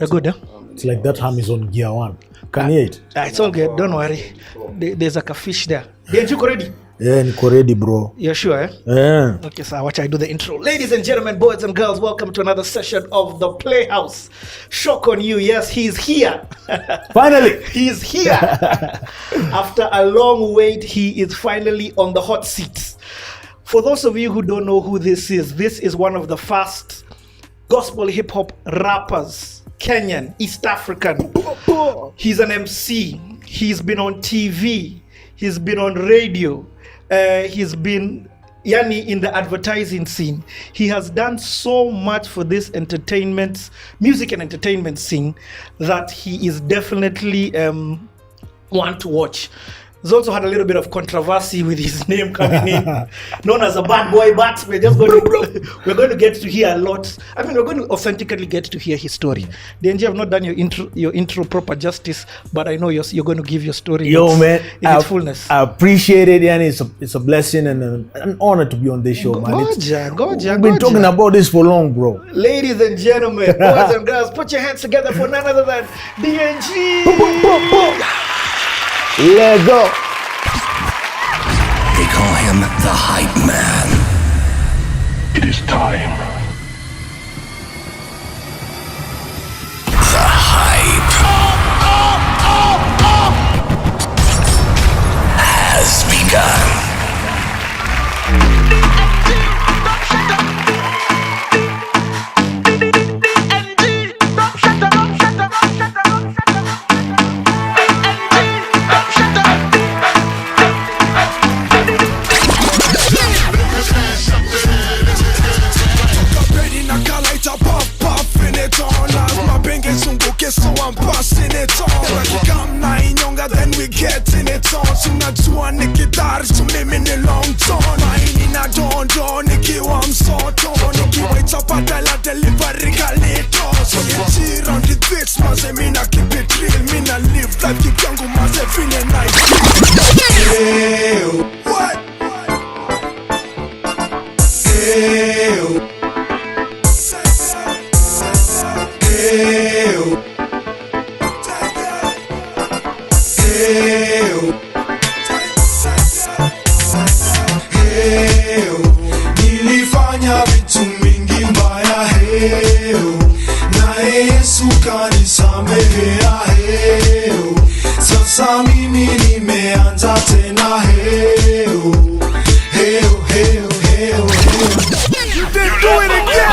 We're good, huh? It's like that ham is on gear 1. Can you eat? It's all good. Don't worry. There's like a fish there. DNG ready? Yeah, niko ready, bro. You're sure, eh? Yeah. Okay, so watch I do the intro. Ladies and gentlemen, boys and girls, welcome to another session of The Playhouse. Shock on you. Yes, he's here. Finally. He's here. After a long wait, he is finally on the hot seat. For those of you who don't know who this is one of the first gospel hip-hop rappers, Kenyan, East African. He's an MC. He's been on TV. He's been on radio. He's been in the advertising scene. He has done so much for this music and entertainment scene that he is definitely one to watch. He's also had a little bit of controversy with his name coming in, known as a bad boy, but we're going to get to hear a lot. I mean, we're going to authentically get to hear his story. DNG, have not done your intro proper justice, but I know you're going to give your story in its fullness. I appreciate it, and it's a blessing and an honor to be on this show, man. We've been talking about this for long, bro. Ladies and gentlemen, boys and girls, put your hands together for none other than DNG. Let's go. They call him the Hype Man. It is time. The hype has begun. So I'm passing it on. Come na inyonga, then we getting it on. Tunajua nikidari tumimi ni long ton. Maini na dondo nikiwa msoto. Nikiwaita badala delivery kalito. So you cheat on the beats, maze mina keep it real. Mina live life kikangu maze fine nice. Ew. What? Ew. Ew. Nilifanya vitu mingi mbaya na Yesu kanisamehea sasa mimi nimeanza tena You did do it again.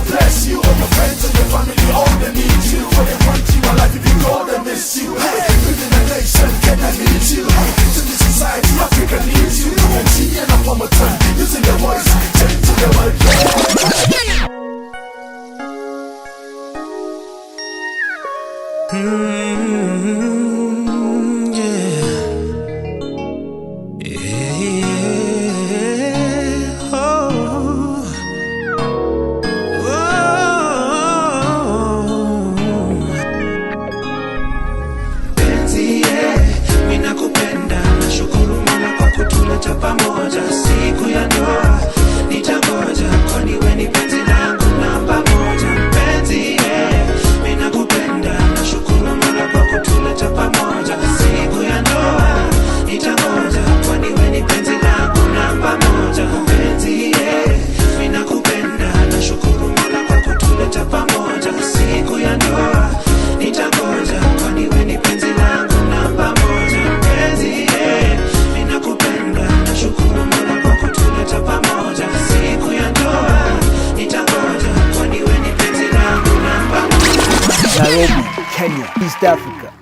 Bless you and your friends and your family, all they need you. When they want you alive, if you go, they miss you. Living in a nation, Kenya needs you. To this society, Africa needs you. DNG and I'm one time, using your voice, changing the world.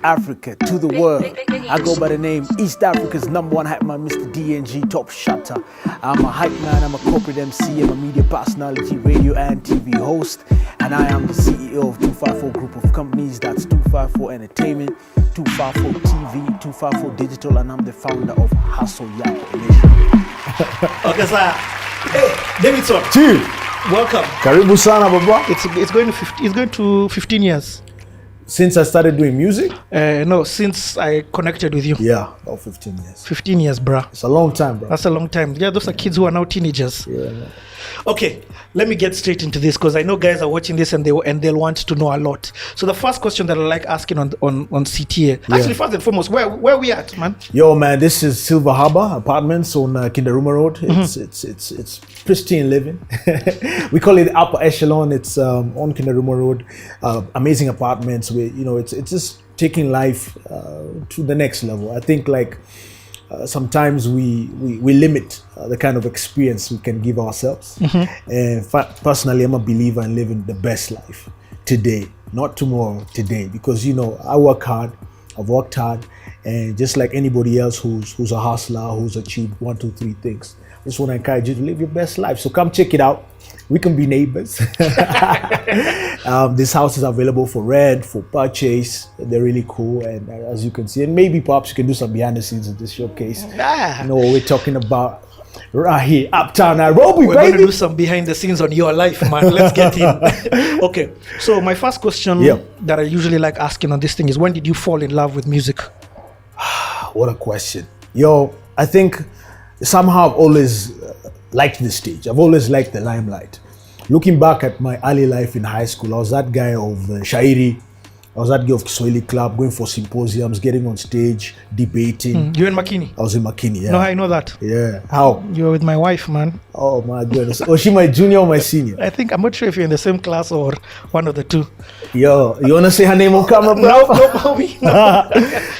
Africa to the world. I go by the name East Africa's #1 hype man, Mr. DNG, top shutter. I'm a hype man, I'm a corporate MC, I'm a media personality, radio and TV host, and I am the CEO of 254 Group of Companies. That's 254 Entertainment, 254 TV, 254 Digital, and I'm the founder of Hustle Yako Nation. Okay, sir. Hey, Davidson. Chief. Welcome. Karibu sana baba. It's going to 15 years. Since I started doing music? No, since I connected with you. Yeah, about 15 years. 15 years, bruh. It's a long time, bro. That's a long time. Yeah, those are kids who are now teenagers. Yeah, man. Okay, let me get straight into this because I know guys are watching this and they'll want to know a lot. So the first question that I like asking on CTA, actually first and foremost, where we at, man? Yo, man, this is Silver Harbor Apartments on Kindaruma Road. It's pristine living. We call it upper echelon. It's on Kindaruma Road. Amazing apartments where it's just taking life to the next level. I think like sometimes we limit the kind of experience we can give ourselves. And personally, I'm a believer in living the best life today, not tomorrow, today. Because I work hard, I've worked hard, and just like anybody else who's a hustler, who's achieved 1, 2, 3 things, I just want to encourage you to live your best life. So come check it out. We can be neighbors. This house is available for rent, for purchase. They're really cool, and as you can see, and maybe perhaps you can do some behind the scenes of this showcase. You know what we're talking about right here, uptown Nairobi. We're going to do some behind the scenes on your life, man. Let's get in. Okay, so my first question that I usually like asking on this thing is, when did you fall in love with music? What a question. Yo, I think somehow I've always liked the stage. I've always liked the limelight. Looking back at my early life in high school, I was that guy of Shairi. I was that guy of Kiswahili Club, going for symposiums, getting on stage, debating. You in Makini? I was in Makini, yeah. No, I know that. Yeah. How? You were with my wife, man. Oh my goodness. Was she my junior or my senior? I think, I'm not sure if you're in the same class or one of the two. Yo, you want to say her name on camera, bro? No, homie. No.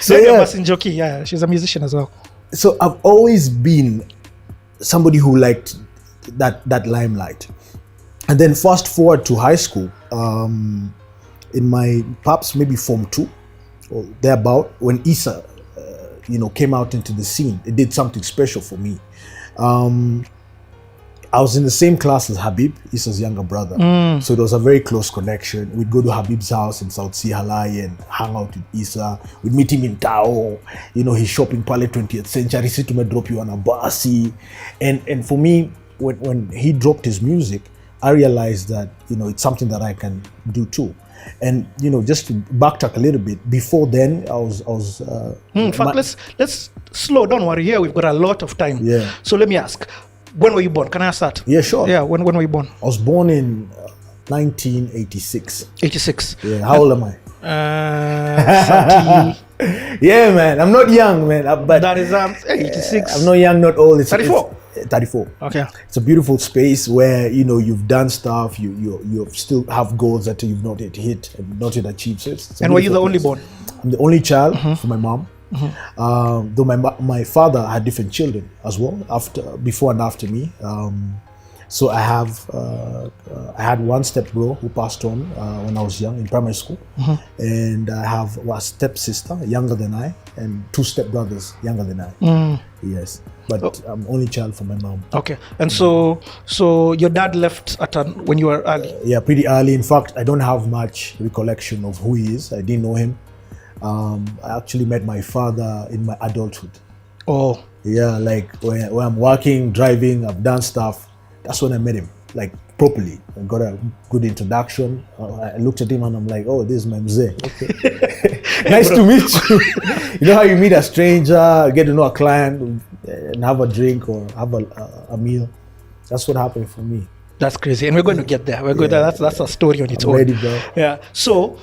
So yeah. Jockey, yeah, she's a musician as well. So I've always been somebody who liked that limelight. And then fast forward to high school, in my perhaps maybe Form 2 or thereabout, when Issa came out into the scene, it did something special for me. I was in the same class as Habib, Issa's younger brother. So there was a very close connection. We'd go to Habib's house in South Sea Halai and hang out with Issa. We'd meet him in Tao, his shop in Pale 20th Century. He to me drop you on a basi. And for me, when he dropped his music, I realized that, it's something that I can do too. And, just to backtrack a little bit, before then, I was in fact, let's slow down. We're here. We've got a lot of time. Yeah. So let me ask, when were you born? Can I ask that? Yeah, sure. Yeah, when were you born? I was born in 1986. 86. Yeah, how old am I? 30. Yeah, man. I'm not young, man. But That is 86. I'm not young, not old. It's 34. 34. Okay. It's a beautiful space where you've done stuff. You still have goals that you've not yet hit and not yet achieved. So it's And were you the only place. born? I'm the only child for my mom. Though my father had different children as well, before and after me. So I had one stepbro who passed on when I was young in primary school, and I have a stepsister younger than I, and 2 stepbrothers younger than I. Yes, but I'm only child for my mom. Okay, and so your dad left when you were early. Yeah, pretty early. In fact, I don't have much recollection of who he is. I didn't know him. I actually met my father in my adulthood. Oh. Yeah, like when I'm working, driving, I've done stuff. That's when I met him, like properly. I got a good introduction. I looked at him and I'm like, oh, this is my mzee. Okay. Nice to meet you. You know how you meet a stranger, get to know a client, and have a drink or have a meal. That's what happened for me. That's crazy, and we're going to get there. We're going. That's a story on its own. Ready, bro. Yeah. So,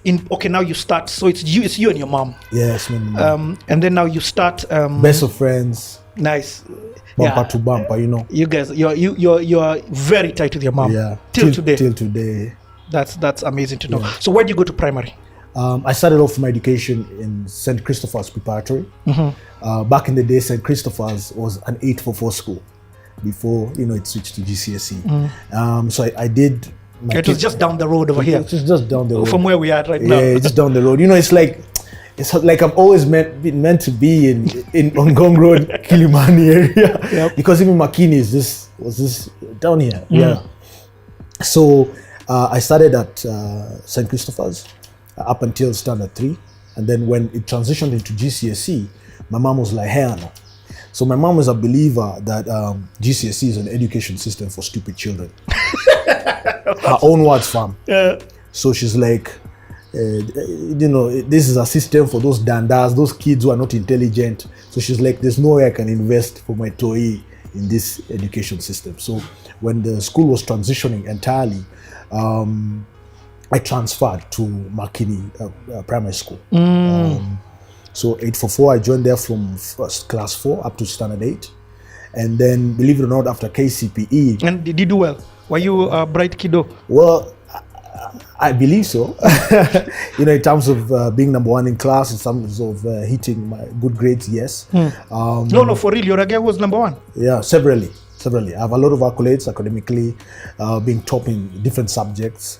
now you start. So it's you and your mom. Yes, man. And then now you start. Best of friends. Nice. Bumper to bumper, You guys, you're very tight with your mom. Yeah. Till today. Till today. That's amazing to know. Yeah. So where do you go to primary? I started off my education in St. Christopher's Preparatory. Back in the day, St. Christopher's was an 844 school before it switched to GCSE. So I did. It was just down the road over here. It's just down the road from where we are right now. Yeah, just down the road. It's like I've always been meant to be in Ngong Road, Kilimani area. Yep. Because even Makini was this down here. Yeah. So I started at St. Christopher's up until standard 3. And then when it transitioned into GCSE, my mom was like, hell no. So my mom is a believer that GCSE is an education system for stupid children. Her own words, fam. Yeah. So she's like, this is a system for those dandas, those kids who are not intelligent. So she's like, there's no way I can invest for my toi in this education system. So when the school was transitioning entirely, I transferred to Makini Primary School. So 844, I joined there from class 4 up to standard 8. And then, believe it or not, after KCPE... And did you do well? Were you a bright kiddo? Well, I believe so. In terms of being number 1 in class, in terms of hitting my good grades, yes. No, for real, you're a guy who was number 1? Yeah, severally. I have a lot of accolades academically, being top in different subjects.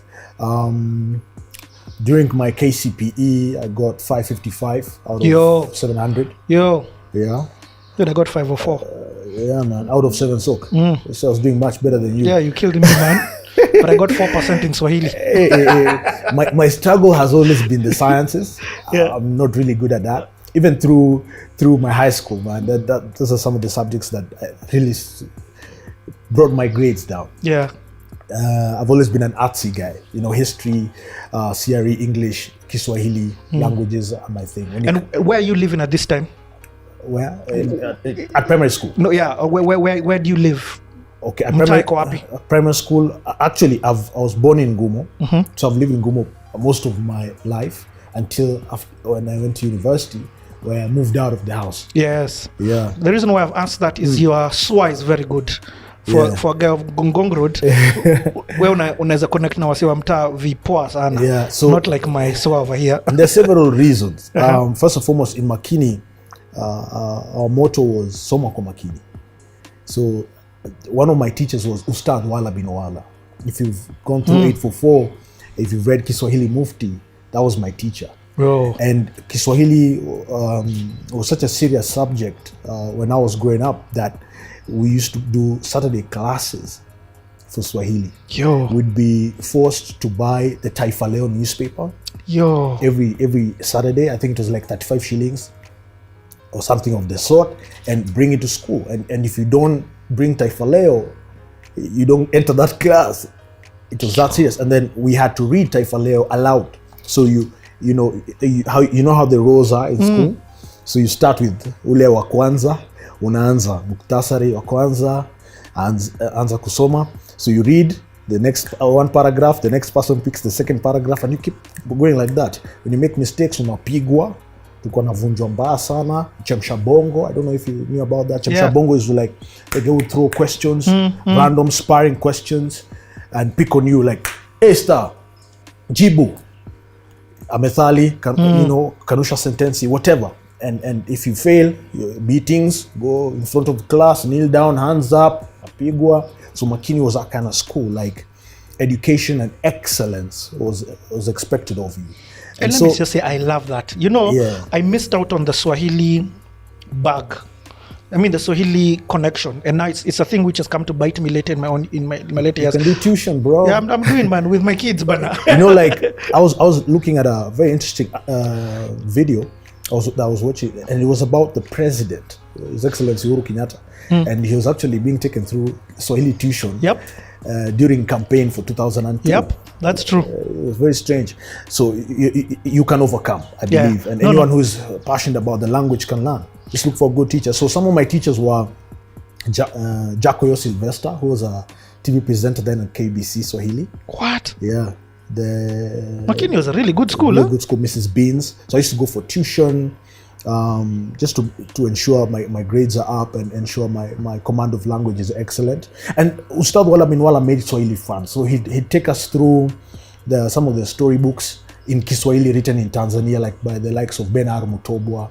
During my KCPE, I got 555 out of 700. Yeah. Dude, I got 504. Yeah, man, out of 7 soak. So I was doing much better than you. Yeah, you killed me, man. But I got 4% in Swahili. My struggle has always been the sciences. Yeah. I'm not really good at that. Even through my high school, man. Those are some of the subjects that really brought my grades down. Yeah. I've always been an artsy guy. History, CRE, English, Kiswahili, languages are my thing. And where are you living at this time? Where? At primary school. No, yeah. Where do you live? Okay, at primary school. Actually, I was born in Ngumo, so I've lived in Ngumo most of my life until when I went to university, where I moved out of the house. Yes. Yeah. The reason why I've asked that is your SWA is very good. For a guy of Gongong Road, where unaweza connect na wasi wa mtaa vipoa sana. Yeah, so not like my SWA over here. And there's several reasons. First and foremost, in Makini, our motto was Soma kwa Makini. So one of my teachers was Ustad Wala bin Wala. If you've gone through 844, if you've read Kiswahili Mufti, that was my teacher. Bro. And Kiswahili was such a serious subject when I was growing up that we used to do Saturday classes for Swahili. We'd be forced to buy the Taifa Leo newspaper. Every Saturday. I think it was like 35 shillings or something of the sort, and bring it to school. And if you don't bring Taifa Leo, you don't enter that class. It was that serious. And then we had to read Taifa Leo aloud. So you know how the rows are in school. So you start with ule wa kwanza, unaanza muktasari wa kwanza, anza kusoma. So you read the next one paragraph, the next person picks the second paragraph, and you keep going like that. When you make mistakes, unapigwa. Tulikuwa navunjwa mbaya sana. Chemsha bongo, I don't know if you knew about that. Chemsha bongo is like they would throw questions, random sparring questions, and pick on you like, hey star, jibu, amethali, kanusha sentensi, whatever. And if you fail, beatings, go in front of the class, kneel down, hands up, apigwa. So Makini was that kind of school, like education and excellence was expected of you. And let me just say, I love that. I missed out on the Swahili bug. I mean, the Swahili connection. And now it's a thing which has come to bite me later in my later years. You can do tuition, bro. Yeah, I'm doing, man, with my kids. But like, I was looking at a very interesting video that I was watching, and it was about the president, His Excellency Uhuru Kenyatta. And he was actually being taken through Swahili tuition. During campaign for 2002. Yep, that's true. It was very strange. So you can overcome, I believe. And anyone who is passionate about the language can learn. Just look for a good teacher. So some of my teachers were Jacoyo Sylvester, who was a TV presenter then at KBC Swahili. What? Yeah. Makini was a really good school, really good school, Mrs. Beans. So I used to go for tuition, just to ensure my grades are up and ensure my command of language is excellent. And Ustad Wala bin Wala made Swahili fun. So he'd take us through some of the storybooks in Kiswahili written in Tanzania, like by the likes of Benar Mutobwa.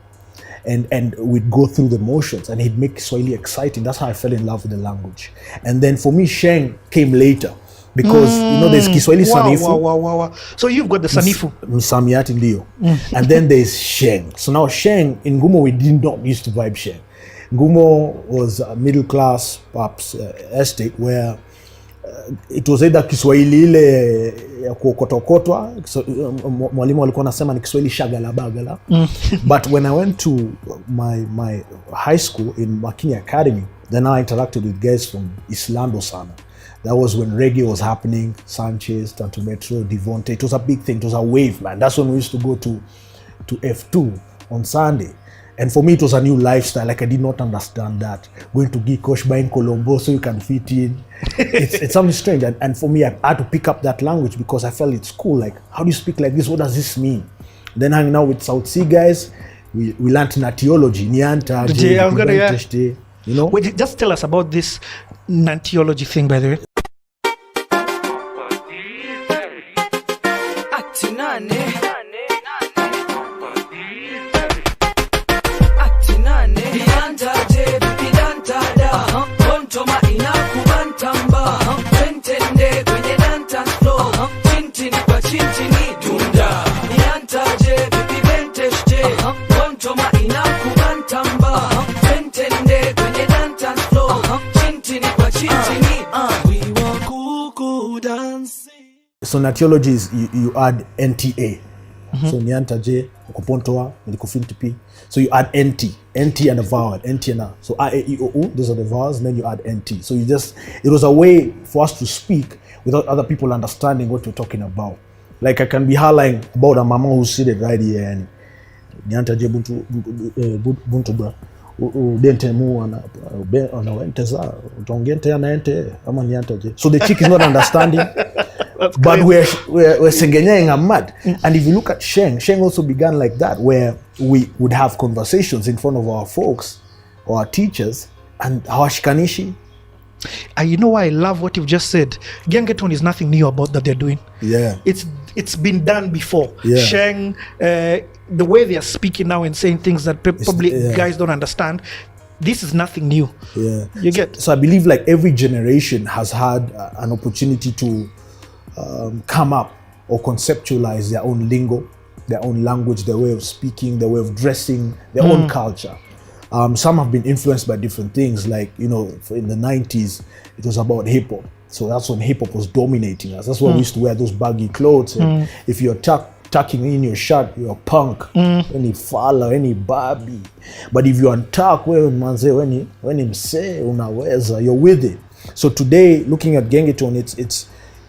And we'd go through the motions, and he'd make Swahili exciting. That's how I fell in love with the language. And then for me, Sheng came later. Because there's Kiswahili Sanifu. Wow. So you've got the Sanifu. Msamiati ndio. And then there's Sheng. So now Sheng, in Ngumo we did not used to vibe Sheng. Ngumo was a middle class, perhaps estate where it was either Kiswahili ile ya kuokotwa, mwalimu alikuwa anasema ni Kiswahili shagala bagala. But when I went to my high school in Makini Academy, then I interacted with guys from Islando sana. That was when reggae was happening. Sanchez, Tanto Metro, Devonte. It was a big thing. It was a wave, man. That's when we used to go to F2 on Sunday. And for me, it was a new lifestyle. Like, I did not understand that. Going to Gikosh, buying Colombo so you can fit in. It's something strange. And for me, I had to pick up that language because I felt it's cool. Like, how do you speak like this? What does this mean? Then hanging out with South Sea guys, we learned Natiology, Nyanta, you know. Wait, just tell us about this Natiology thing, by the way. So Natiology is you add NTA. So Nyanta J, Ukupontoa, Nilikufinti P. So you add NT and a vowel, NT and a. So I, A, E, O, U, those are the vowels, and then you add NT. So it was a way for us to speak without other people understanding what we're talking about. Like I can be hollering about a mama who's seated right here and Nyanta J buntu bra. Dente mu ana wenteza utongente ana ente ama Nyanta J. So the chick is not understanding. But we're sengenyeng and mad. And if you look at Sheng also began like that, where we would have conversations in front of our folks or our teachers and hawashikanishi. You know why I love what you've just said? Gengeton is nothing new about that they're doing. Yeah. It's been done before. Yeah. Sheng, the way they are speaking now and saying things that probably guys don't understand, this is nothing new. Yeah. You get. So I believe like every generation has had an opportunity to come up or conceptualize their own lingo, their own language, their way of speaking, their way of dressing, their own culture. Some have been influenced by different things, like, you know, in the 90s, it was about hip hop. So that's when hip hop was dominating us. That's why we used to wear those baggy clothes. And if you're tucking in your shirt, you're a punk. Any fala, any babi. But if you untuck, when him say unaweza, you're with it. So today, looking at Gengeton,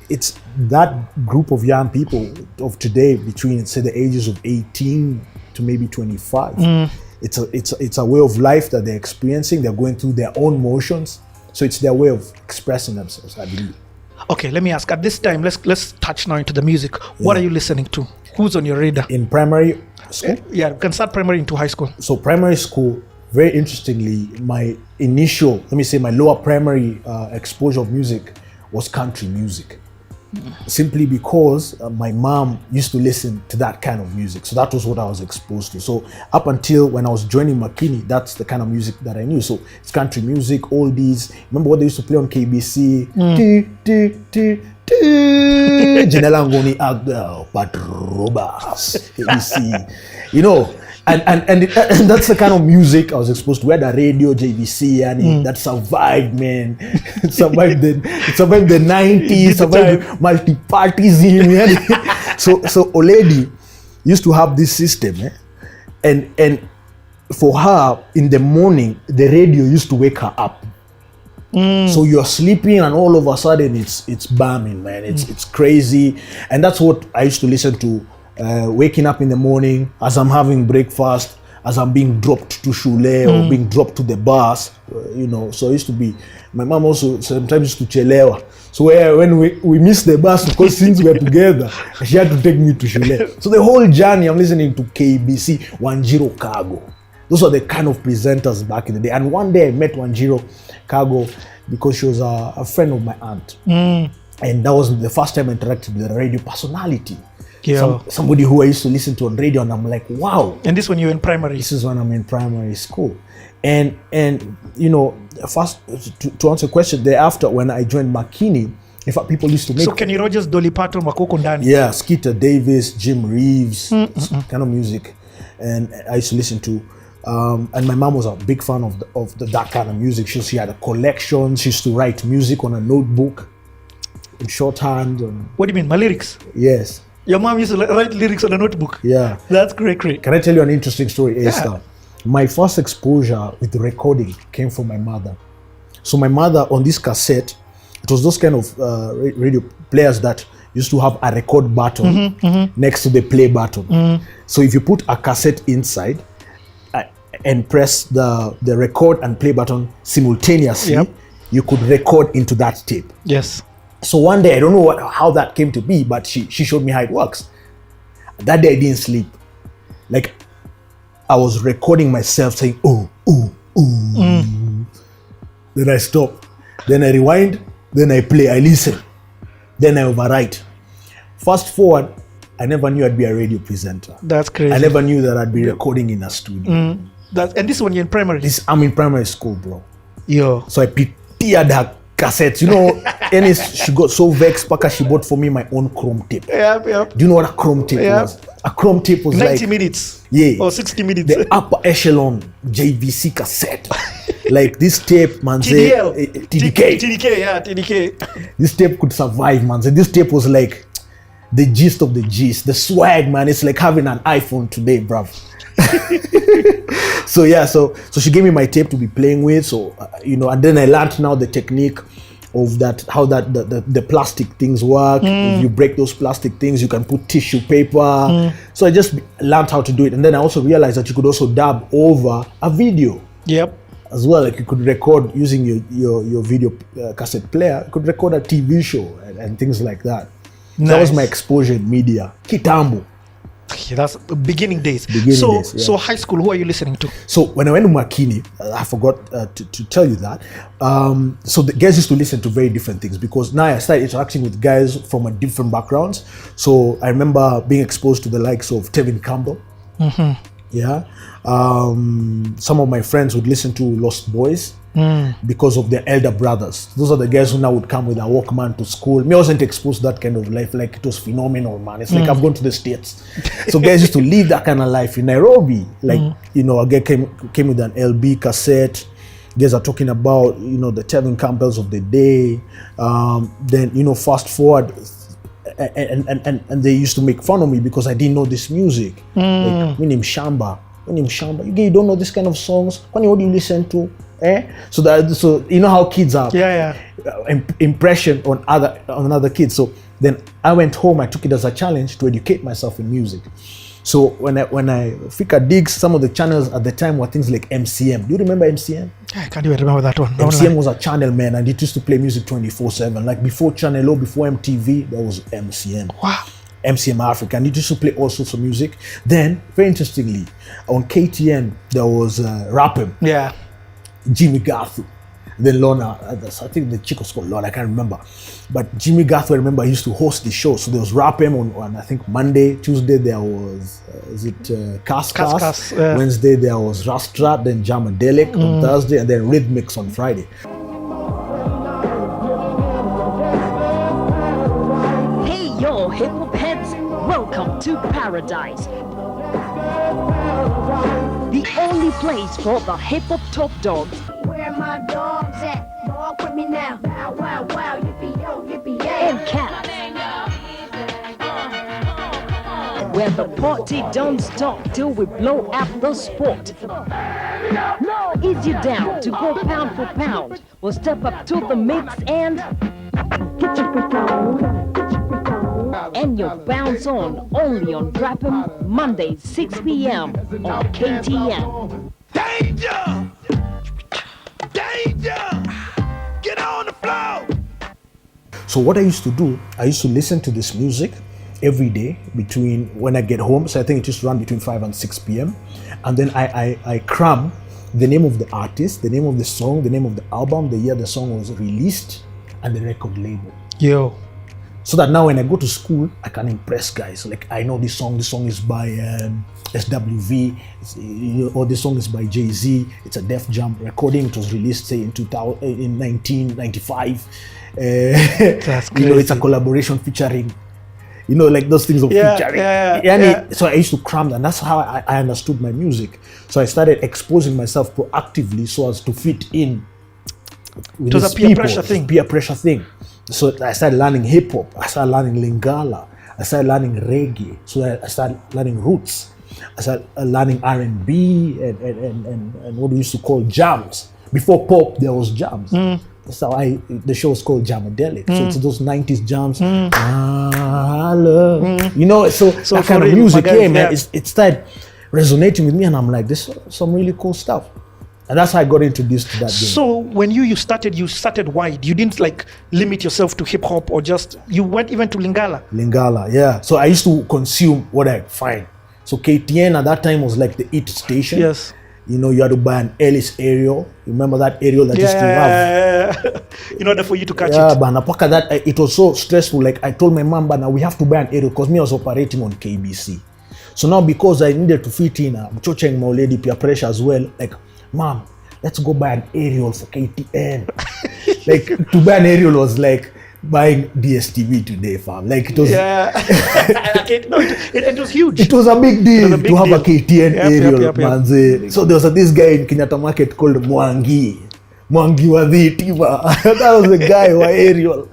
it's that group of young people of today between, say, the ages of 18 to maybe 25. It's a way of life that they're experiencing. They're going through their own motions. So it's their way of expressing themselves, I believe. Okay, let me ask. At this time, let's touch now into the music. What are you listening to? Who's on your radar? In primary school? Yeah, we can start primary into high school. So primary school, very interestingly, my lower primary exposure of music was country music. Simply because my mom used to listen to that kind of music. So that was what I was exposed to. So up until when I was joining Makini, that's the kind of music that I knew. So it's country music, oldies. Remember what they used to play on KBC? Janela Ngoni Agda, Patrobas, KBC. You know, and that's the kind of music I was exposed to. We had a radio, JVC, and that survived, man. It survived the 90s, survived multi-partyism. So Oledi used to have this system, and for her, in the morning, the radio used to wake her up. So you're sleeping and all of a sudden it's bombing, man. It's crazy. And that's what I used to listen to. Waking up in the morning, as I'm having breakfast, as I'm being dropped to shule or being dropped to the bus, you know. So it used to be, my mom also sometimes used to chelewa. So when we missed the bus, because since we were together, she had to take me to shule. So the whole journey, I'm listening to KBC, Wanjiro Cargo. Those are the kind of presenters back in the day. And one day I met Wanjiro Cargo because she was a friend of my aunt. And that was the first time I interacted with a radio personality. Somebody who I used to listen to on radio, and I'm like, wow. And this when you're in primary? This is when I'm in primary school. And you know, first to answer the question, thereafter when I joined Makini, in fact, people used to make... So Kenny Rogers, Dolly Parton, Makoko Ndani? Yeah, Skeeter Davis, Jim Reeves, kind of music. And I used to listen to... and my mom was a big fan of that kind of music. She had a collection. She used to write music on a notebook in shorthand. What do you mean, my lyrics? Yes. Your mom used to write lyrics on a notebook? Yeah. That's great. Can I tell you an interesting story, Esther? My first exposure with recording came from my mother. So my mother, on this cassette, It was those kind of radio players that used to have a record button next to the play button. So if you put a cassette inside and press the record and play button simultaneously, you could record into that tape. Yes. So one day, I don't know how that came to be, but she showed me how it works. That day I didn't sleep. Like, I was recording myself saying, ooh, ooh, ooh. Then I stop. Then I rewind. Then I play. I listen. Then I overwrite. Fast forward, I never knew I'd be a radio presenter. That's crazy. I never knew that I'd be recording in a studio. And this is when you're in primary? I'm in primary school, bro. Yo. So I prepared her cassettes. You know, Ennis, she got so vexed because she bought for me my own chrome tape. Yep. Do you know what a chrome tape was? A chrome tape was 90 like... minutes. Yeah. Or 60 minutes. The upper echelon JVC cassette. Like this tape, man. TDL. TDK. TDK. This tape could survive, man. So this tape was like the gist of the gist. The swag, man. It's like having an iPhone today, bruv. So she gave me my tape to be playing with. So, and then I learned now the technique of that, how that the plastic things work. If you break those plastic things, you can put tissue paper. So I just learned how to do it. And then I also realized that you could also dub over a video. Yep. As well, like you could record using your video cassette player. You could record a TV show and things like that. Nice. That was my exposure in media. Kitambo. Yeah, that's beginning days. So high school, who are you listening to? So when I went to Makini, I forgot to tell you that. So the guys used to listen to very different things because now I started interacting with guys from a different backgrounds. So I remember being exposed to the likes of Tevin Campbell. Yeah. Some of my friends would listen to Lost Boys because of their elder brothers. Those are the guys who now would come with a Walkman to school. Me, I wasn't exposed to that kind of life. Like, it was phenomenal, man. It's like I've gone to the States. So guys used to live that kind of life in Nairobi. Like, a guy came with an LB cassette. Guys are talking about, the Tevin Campbells of the day. Then, fast forward, and they used to make fun of me because I didn't know this music. Like, my name Shamba. You don't know this kind of songs. What do you listen to? So you know how kids are. Impression on other kids. So then I went home. I took it as a challenge to educate myself in music. So when I Fika digs, some of the channels at the time were things like MCM. Do you remember MCM? I can't even remember that one. MCM was a channel, man, and it used to play music 24/7. Like before Channel O, before MTV, there was MCM. Wow. MCM Africa, and it used to play all sorts of music. Then, very interestingly, on KTN there was Rapping. Yeah. Jimmy Garth. Then Lorna, I think the chick was called Lorna, I can't remember. But Jimmy Garth, I remember, he used to host the show. So there was Rapping on I think Monday. Tuesday there was Kas. Wednesday there was Rastrat, then Jamadelic on Thursday, and then Rhythmics on Friday. Hey yo, hip hop heads, welcome to paradise. The only place for the hip hop top dogs. Where my dogs at? Walk with me now. Wow, wow, wow, yippee-yo, And cats. Where the party don't stop till we blow up the spot. Is you down to go pound for pound? We'll step up to the mix and get your freak on. And you'll bounce on only on Rappin' Mondays 6 p.m. on KTN. Danger! Danger! Get on the floor! So what I used to do, I used to listen to this music every day between when I get home. So I think it used to run between 5 and 6 p.m. And then I cram the name of the artist, the name of the song, the name of the album, the year the song was released, and the record label. Yo. So that now when I go to school, I can impress guys. Like, I know this song is by SWV, or this song is by Jay-Z. It's a Def Jam recording. It was released, say, in 1995. That's crazy. It's a collaboration featuring, like those things of featuring. Yeah. So I used to cram that. And that's how I understood my music. So I started exposing myself proactively so as to fit in with it was a peer pressure thing. So I started learning hip hop. I started learning Lingala. I started learning reggae. So I started learning roots. I started learning R&B and what we used to call jams. Before pop, there was jams. that's how the show is called Jamadelic. So it's those 90s jams. I love, you know, so that kind of music, man, it started resonating with me, and I'm like, this is some really cool stuff. And that's how I got introduced to that game. So when you started wide. You didn't like limit yourself to hip hop, or just you went even to Lingala. Lingala, yeah. So I used to consume what I find. So KTN at that time was like the it station. Yes. You know, you had to buy an Ellis aerial. You remember that aerial that used to have? In order for you to catch it. Yeah, but napaka that it was so stressful. Like I told my mom, but now we have to buy an aerial because me I was operating on KBC. So now because I needed to fit in, I'm choching my lady peer pressure as well. Like, Mom, let's go buy an aerial for KTN. Like to buy an aerial was like buying DSTV today, fam. Like it was. Yeah. it was huge. It was a big deal to have a KTN aerial, man. So there was this guy in Kenyatta Market called Mwangi Wadhitima. That was the guy who had aerial.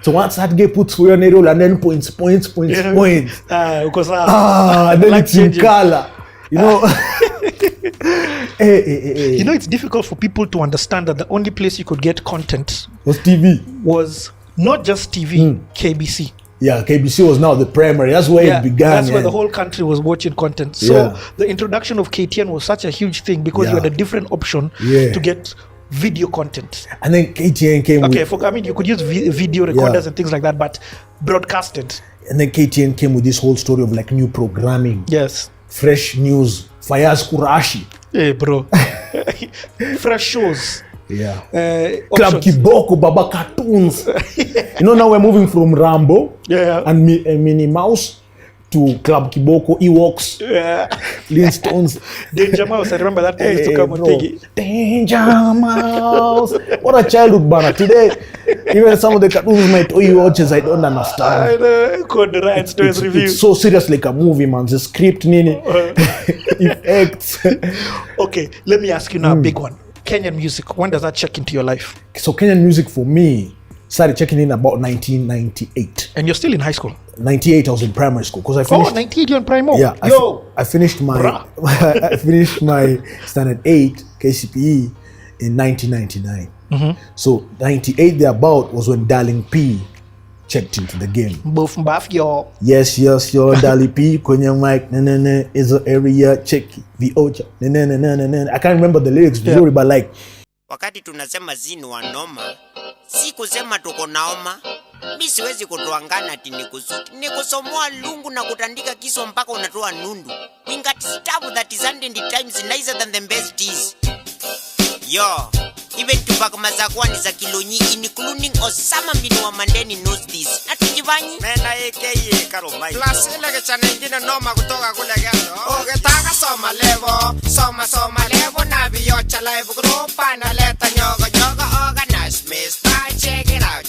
So once that guy puts for an aerial and then points. And then it's in color. You know. You know, it's difficult for people to understand that the only place you could get content was TV. Was not just TV, KBC. Yeah, KBC was now the primary. That's where it began. That's where the whole country was watching content. So the introduction of KTN was such a huge thing because you had a different option to get video content. And then KTN came with... you could use video recorders and things like that, but broadcasted. And then KTN came with this whole story of like new programming. Yes. Fresh news. Fayaz Kurashi. Hey, bro. Fresh shows. Yeah. Club Kiboko, Baba Cartoons. You know, now we're moving from Rambo and Minnie Mouse to Club Kiboko, Ewoks, Flintstones. Danger Mouse, I remember that time used to come on Piggy. Danger Mouse. What a childhood banner. Today, even some of the cartoons my toy watches, I don't understand. It's so serious, like a movie, man. The script, nini, effects. Okay, let me ask you now a big one. Kenyan music, when does that check into your life? So Kenyan music for me started checking in about 1998. And you're still in high school? 98, I was in primary school because I finished. 98, you're in primary? Yeah, I finished my I finished my standard 8 KCPE in 1999. So 98 thereabout was when Darling P checked into the game. Yes, yo, Darling P, kwenye mic, is an area check VO. I can't remember the lyrics vizuri, but like wakati tunasema zinu wa noma, si kusema tuko naoma. Mi siwezi kutuangana ati nikusuti. Nikusomoa lungu na kutandika kiso mpaka unatoa nundu. We got stuff that is 100 times nicer than the best is. Yo, even Tupac Mazakwani za Kilonyi including Osama bin wa Mandeni knows this. Atujivanyi? Mena AKA Karomai. Klasi ile chana ingine noma kutoka kule ghetto. Ukitaka soma levo na viocha live group analeta nyogo organize Mr. Check it out.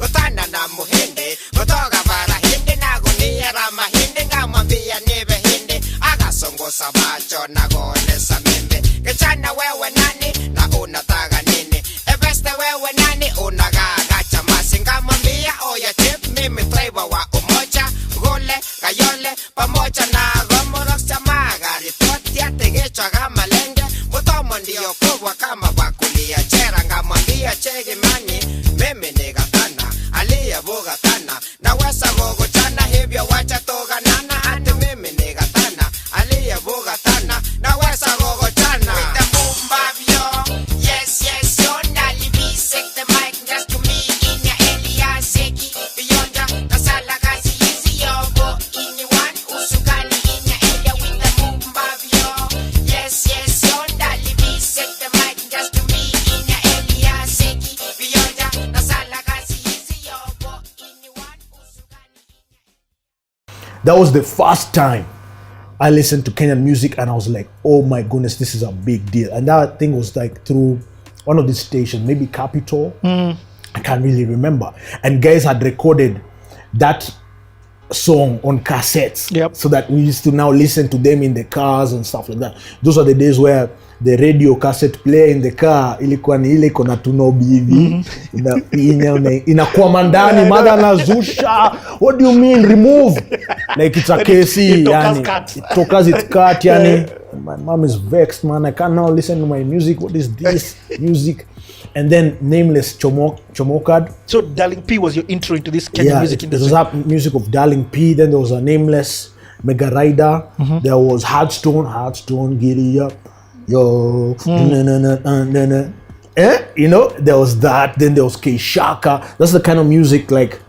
Utana na muhindi kutoka bara hindi na gunia rama hindi ngamwambia nive hindi akasongosa macho na kuonesa mimbi kichana wewe nani na unataka nini ebeste wewe nani unagagacha masi ngamwambia oya chip mimi driver wa umoja gole kayole pamoja na gomorox chamagari toti ategechwa kama lenge mutomo ndio kubwa kama bakulia chera ngamwambia chege mani mimi nigatana aliya bogatana na wesa gogochana hivyo wacha toganana ati mimi nigatana aliya bogatana na wesa gogochana with the boom babyo yes yo nali bisek the mic just to me in ya elia seki beyonda kasala kazi easy yo bo in one usukani in ya elia with the boom babyo yes yo nali bisek the mic just to me in ya elia seki beyonda kasala kazi easy yo bo in one usukani. That was the first time I listened to Kenyan music and I was like, oh my goodness, this is a big deal. And that thing was like through one of these stations, maybe Capitol. I can't really remember. And guys had recorded that song on cassettes so that we used to now listen to them in the cars and stuff like that. Those are the days where the radio cassette player in the car ilikuwa ni ile iko na tunobi hivi inakuwa mandani mada nazusha. What do you mean remove? Like it's a KC yani it cut yani. My mom is vexed, man. I can't now listen to my music. What is this music? And then Nameless Chomokad. So Darling P was your intro into this Kenyan music industry. There was music of Darling P. Then there was a Nameless, Mega Rider. There was Hardstone, Giddy Up. Yo, you know, there was that. Then there was K Shaka. That's the kind of music like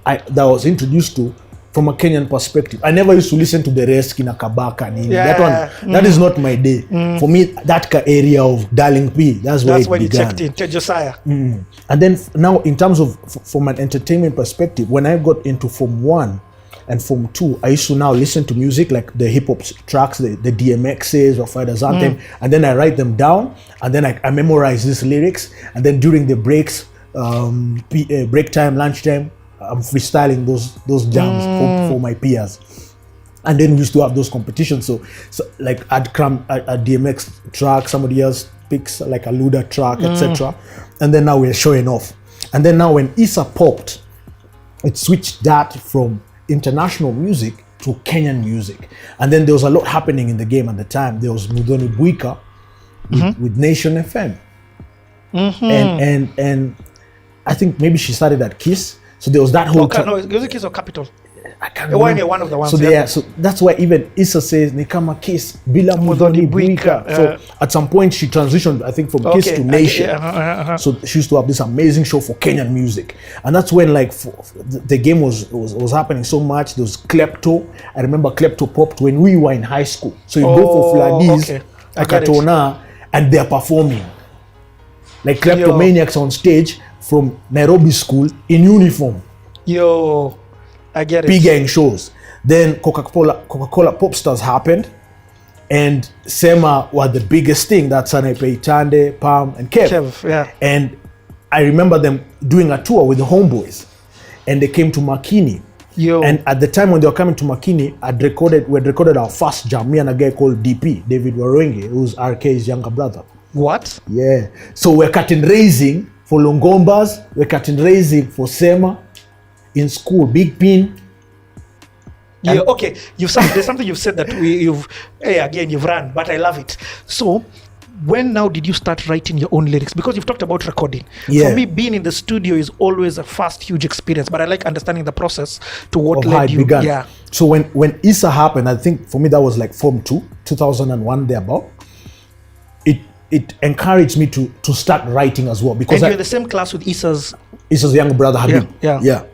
that I was introduced to from a Kenyan perspective. I never used to listen to the rest, Kina Kabaka. That one, that is not my day. For me, that area of Darling P, that's where it when began. you checked in, Josiah. And then now, in terms of from an entertainment perspective, when I got into Form 1 and Form 2, I used to now listen to music like the hip hop tracks, the DMXs or Fighters Anthem, and then I write them down, and then I memorize these lyrics, and then during the breaks, break time, lunch time, I'm freestyling those jams for my peers. And then we used to have those competitions. So like I'd cram a DMX track, somebody else picks like a Luda track, etc. And then now we're showing off. And then now when Issa popped, it switched that from international music to Kenyan music. And then there was a lot happening in the game at the time. There was Mudhoni Buika with Nation FM. And I think maybe she started at Kiss. So there was that whole No, it was a Kiss or Capital. I can't remember. One of the ones. So that's why even Issa says Nikama Kiss Bila Mudhoni Buika. So at some point she transitioned, I think, from Kiss to Nation. So she used to have this amazing show for Kenyan music, and that's when like the game was happening so much. There was Klepto. I remember Klepto popped when we were in high school. So you go for Fladis, Akatona, and they're performing like Kleptomaniacs on stage from Nairobi school in uniform. Yo, I get it. Big gang shows. Then Coca-Cola Pop Stars happened, and Sema were the biggest thing. That's Sanepe, Tande, Pam, and Kev. Yeah. And I remember them doing a tour with the Homeboys, and they came to Makini. Yo. And at the time when they were coming to Makini, we had recorded our first jam. Me and a guy called DP, David Warenge, who's RK's younger brother. What? Yeah. So we're curtain raising for Longombas. We're curtain raising for Sema. In school, Big Pin. Yeah, okay. There's something you've said that you've run, but I love it. So, when now did you start writing your own lyrics? Because you've talked about recording. Yeah. For me, being in the studio is always a first huge experience, but I like understanding the process to what of how led it you. began. Yeah. So when Issa happened, I think for me that was like Form 2, 2001 thereabout. It encouraged me to start writing as well, because And you're in the same class with Issa's younger brother Habib. Yeah.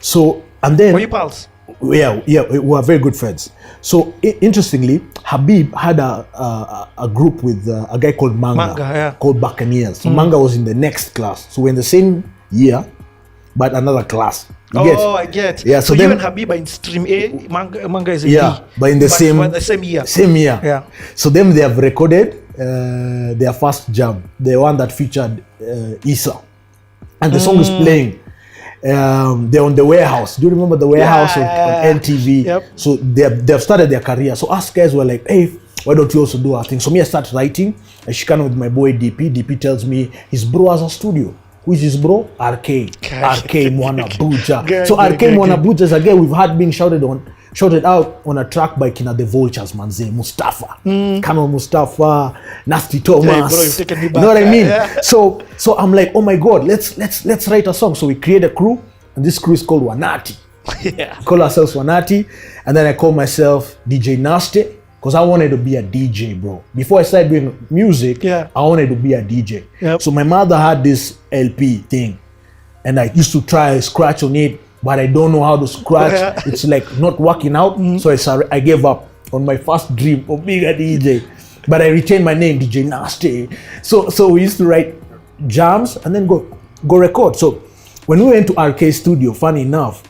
So and then Were you pals? Yeah, we were very good friends. So interestingly, Habib had a group with a guy called Manga called Buccaneers. So Manga was in the next class. So we're in the same year, but another class. I get. Yeah. So you and Habib are in stream A, Manga is in B. But in the same year. Same year. Yeah. So them, they have recorded their first jam, the one that featured Issa, and the song is playing. They're on The Warehouse. Do you remember The Warehouse on NTV? Yep. So they've started their career. So us guys were like, hey, why don't you also do our thing? So me, I start writing. I shikana with my boy DP. DP tells me his bro has a studio. Who is his bro? RK Mwana Buja. So RK Mwana Buja is a guy we've had being shouted out on a track by Kina the Vultures, manze, Mustafa, Kamel Mustafa, Nasty Thomas. Hey, bro, you've taken me back. You know what I mean? Yeah. So I'm like, oh my God, let's write a song. So we create a crew, and this crew is called Wanati. Yeah. We call ourselves Wanati, and then I call myself DJ Nasty, because I wanted to be a DJ, bro. Before I started doing music, I wanted to be a DJ. Yep. So my mother had this LP thing, and I used to try scratch on it, but I don't know how to scratch. It's like not working out. So I gave up on my first dream of being a DJ. But I retained my name, DJ Nasty. So we used to write jams and then go record. So when we went to RK studio, funny enough,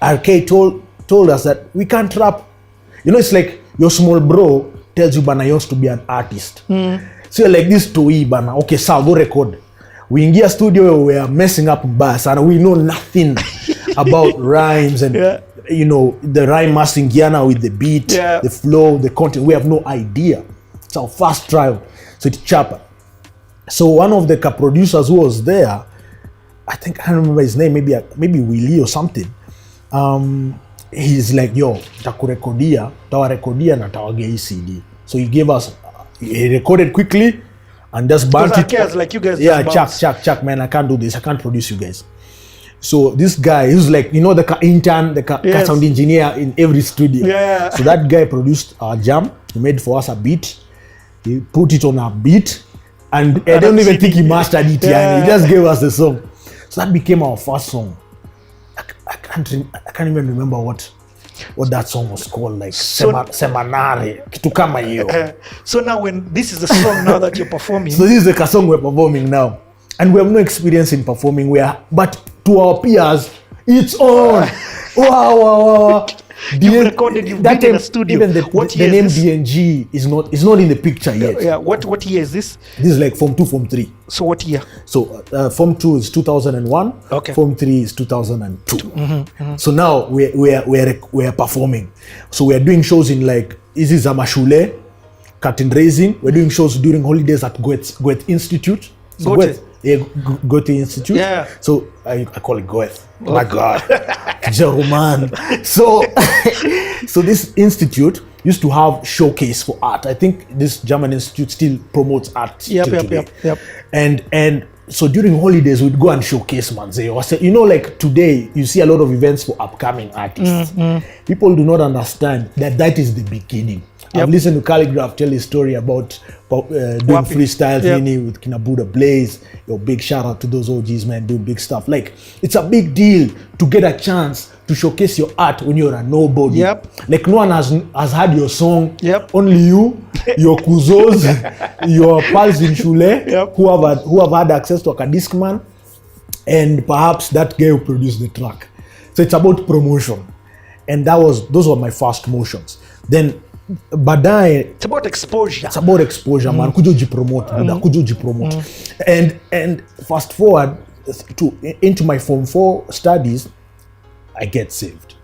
RK told us that we can't rap. You know, it's like your small bro tells you, Bana, you wants to be an artist. So you're like, this to Bana. Okay, so go record. We in gear studio, we are messing up bass, and we know nothing about rhymes and you know, the rhyme mastering Guyana with the beat, the flow, the content. We have no idea. It's our first trial. So it's chapa. So one of the producers who was there, I think I don't remember his name, maybe Willie or something. He's like, yo, tawarekodia na tawage CD. So he gave us, he recorded quickly, and just burnt it. Cares, like you guys. Yeah, Chuck, man, I can't do this. I can't produce you guys. So this guy, he was like, you know, the intern, the sound engineer in every studio. Yeah. So that guy produced our jam. He made for us a beat. He put it on a beat, and I don't even think he mastered it. Yeah. He just gave us the song. So that became our first song. I can't even remember what that song was called, like Semanare, kitu kama hiyo. So now when this is the song now that you're performing. So this is the song we're performing now. And we have no experience in performing, but to our peers, it's on. Wow. You've recorded, you've been in a studio. Even the name DNG is not in the picture yet. Yeah. What year is this? This is like Form 2, Form 3. So what year? So Form 2 is 2001. Okay. Form 3 is 2002. So now we are performing. So we are doing shows in like Izi Zamashule, curtain raising. We're doing shows during holidays at Goethe Institute. So Goethe Institute. Yeah. So I call it Goethe. Oh my God. German. So this institute used to have showcase for art. I think this German institute still promotes art till today. Yep. And so during holidays we'd go and showcase manze. You know, like today you see a lot of events for upcoming artists. People do not understand that is the beginning. I've listened to Calligraph tell his story about doing freestyles with Kinabuda Blaze. Your big shout out to those OGs, man, doing big stuff. Like, it's a big deal to get a chance to showcase your art when you're a nobody. Like, no one has heard your song. Only you, your kuzos, your pals in Shule, who have had access to a Discman, and perhaps that guy who produced the track. So it's about promotion. And those were my first motions. Then baadaye it's about exposure. Man, kuja ujipromote. And fast forward into my Form 4 studies, I get saved.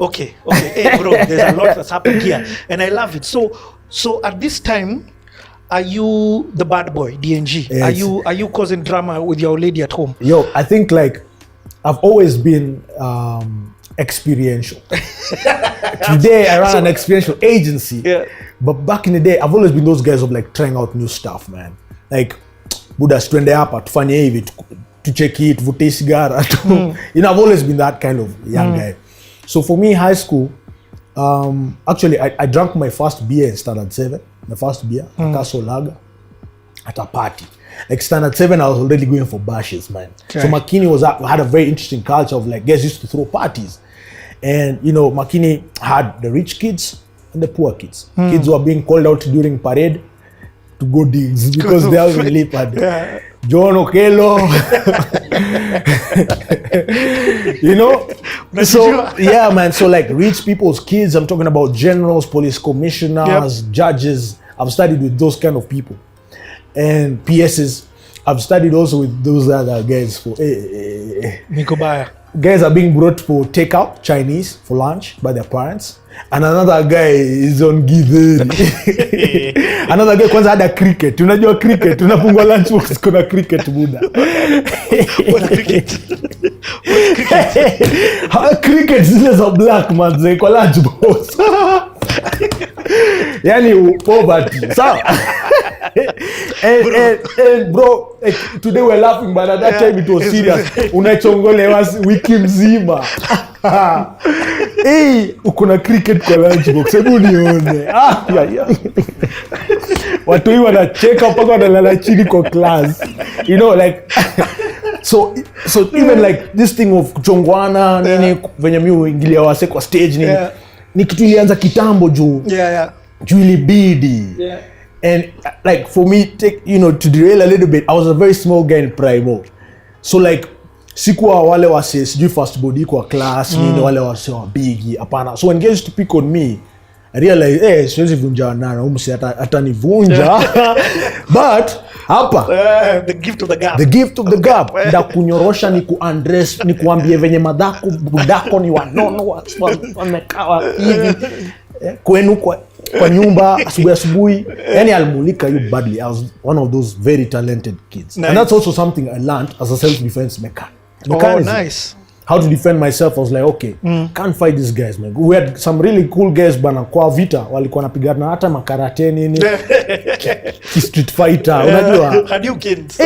Okay. Hey bro, there's a lot that's happened here and I love it. So at this time, are you the bad boy, DNG? Yes. Are you causing drama with your lady at home? Yo, I think like I've always been experiential. Today I run an experiential agency, but back in the day I've always been those guys of like trying out new stuff, man. Like Buddha twende hapa tufanye hivi tucheki tuvute sigara. You know, I've always been that kind of young guy. So for me, high school, actually I drank my first beer in standard 7, my first beer, Castle Lager, at a party. Like standard 7, I was already going for bashes, man. Okay. So Makini had a very interesting culture of like guys used to throw parties. And you know, Makini had the rich kids and the poor kids. Kids who are being called out during parade to go digs because they haven't leaped. John Okello. You know? So yeah, man. So like rich people's kids, I'm talking about generals, police commissioners, judges. I've studied with those kind of people. And PSs, I've studied also with those other guys for Mikobaya. Guys are being brought for takeout, Chinese, for lunch by their parents. And another guy is on githeri. Another guy kwanza hada cricket. Unajua cricket, unafungwa lunch box kuna cricket muda. What cricket? Cricket zile za black man zile kwa lunch box. Yani poverty. Sawa. And bro, today we're laughing, but at that time it was serious. Unachongolewa wiki mzima. Hey, ukuna cricket kwa lunch box. Hebu nione. Watu hii wanacheka mpaka wanalala chini kwa class. You know, like so even like this thing of kuchongwana nini venye mimi uingilia wase kwa stage nini. Ni kitu ilianza kitambo juu. Juu ilibidi. And like for me, to derail a little bit, I was a very small guy in Primo. So like sikuwa wale wase sijui first body kwa class, wale wase wa bigi, apana. So when guys used to pick on me, I realized, siwezi vunja nana, umsi atanivunja. But hapa the gift of the gap. The gift of the gap. Da kunyorosha ni kuundress, ni kuambie venye madako budako ni wanono wamekawa hivi kwenu kwa nyumba asubuhi. Yani almulika you badly. I was one of those very talented kids. Nice. And that's also something I learned as a self-defense mechanism. Oh, nice. how to defend myself. I was like, okay, can't fight these guys, man. We had some really cool guys bana kwa vita walikuwa napigana hata makarate nini street fighter unajua Hadoukens.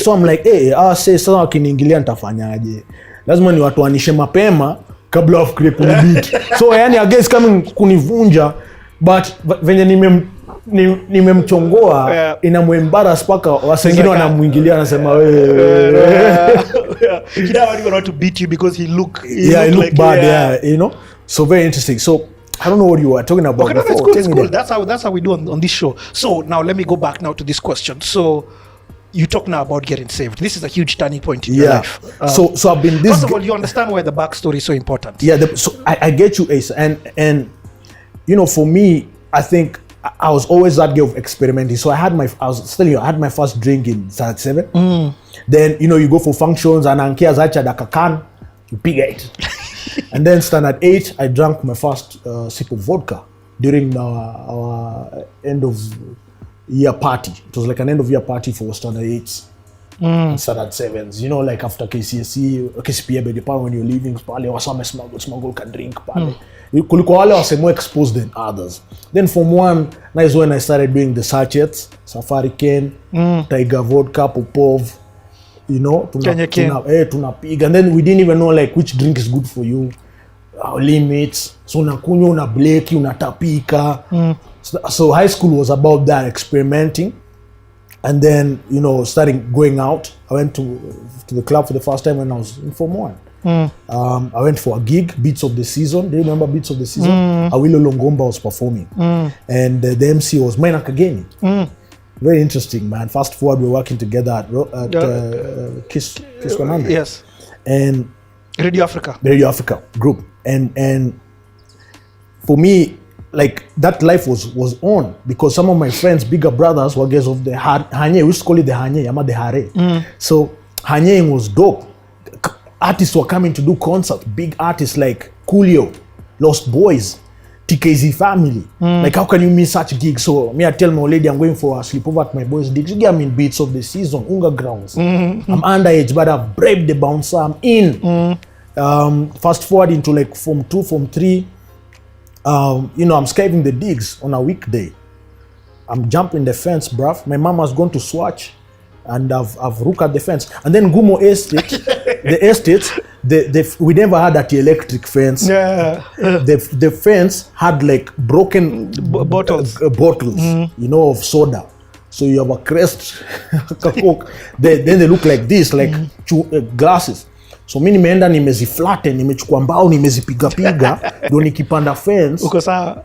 So I'm like sasa wakiniingilia nitafanyaje, lazima ni watu wanishe mapema kabla wafikire kunibiti. So yani I guess coming kunivunja, but venye nimemchongoa inamuembarrass paka wasengine wanamuingilia anasema wewe he never even want to beat you because he look like, bad you know. So very interesting. So I don't know what you were talking about. Okay, no, that's cool. It's cool. That's how we do on this show. So now let me go back now to this question. So you talk now about getting saved. This is a huge turning point in your life. So I've been this. First of all, you understand why the backstory is so important. Yeah. So I get you, Ace, and you know, for me, I think I was always that guy of experimenting. So I had my first drink in standard 7. Then you know you go for functions and ankia zacha dakakan, you pick it. And then standard 8, I drank my first sip of vodka during our end of year party. It was like an end of year party for standard 8s and standard 7s. You know, like after KCPE when you're leaving, pale wasame smuggle can drink pale. Kulikuwa wale wase more exposed than others. Then from 1, that is when I started doing the sachets, Safari Ken, Tiger Vodka, Popov. You know, tunapiga, and then we didn't even know like which drink is good for you, our limits. So unakunywa, una bleki, unatapika. So high school was about that, experimenting. And then, you know, starting going out. I went to the club for the first time when I was in Form 1. I went for a gig, Beats of the Season. Do you remember Beats of the Season? Awilo Longomba was performing. And the MC was Maina Kageni. Very interesting, man. Fast forward, we're working together at Kiss 100. Yes. And Radio Africa group. And for me, like that life was on because some of my friends, bigger brothers, were guys of the Hanye. We used to call it the Hanye, Yama the Hare. So Hanye was dope. Artists were coming to do concerts. Big artists like Coolio, Lost Boys, TKZ Family. Like, how can you miss such gigs? So me, I tell my lady I'm going for a sleepover at my boys' digs. I'm in Beats of the Season, Unga Grounds. I'm underage, but I've braved the bouncer. I'm in. Fast forward into like Form 2, Form 3. You know, I'm skiving the digs on a weekday. I'm jumping the fence, bruv. My mom has gone to Swatch, and I've looked at the fence. And then Gumo Estate, the estates, we never had that electric fence. The fence had like broken bottles, you know, of soda. So you have a crest, then they look like this, like glasses. So mimi nimeenda nimeziflatten, nimechukua mbao nimezipiga ndio nikipanda fence uko sawa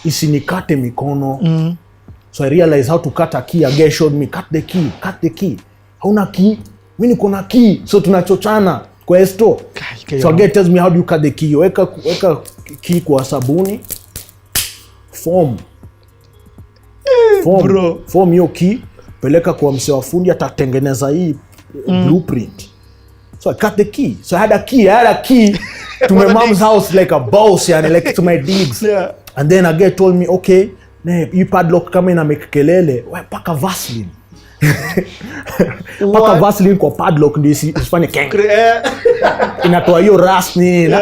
isinikate mikono. So I realized how to cut a key. A guy showed me, cut the key. Hauna key? Mimi niko na key. So tunachochana kwa esto. So a guy tells me, how do you cut the key? Weka key kwa sabuni. Form hiyo key, peleka kwa msee wa fundi atatengeneza hii blueprint. So I cut the key. So I had a key to my mom's house like a boss, like to my digs. And then a guy told me, okay, you padlock kama ina make kelele, paka Vaseline. Paka Vaseline kwa padlock ndio isifanye keng. Inatoa hiyo rust nini.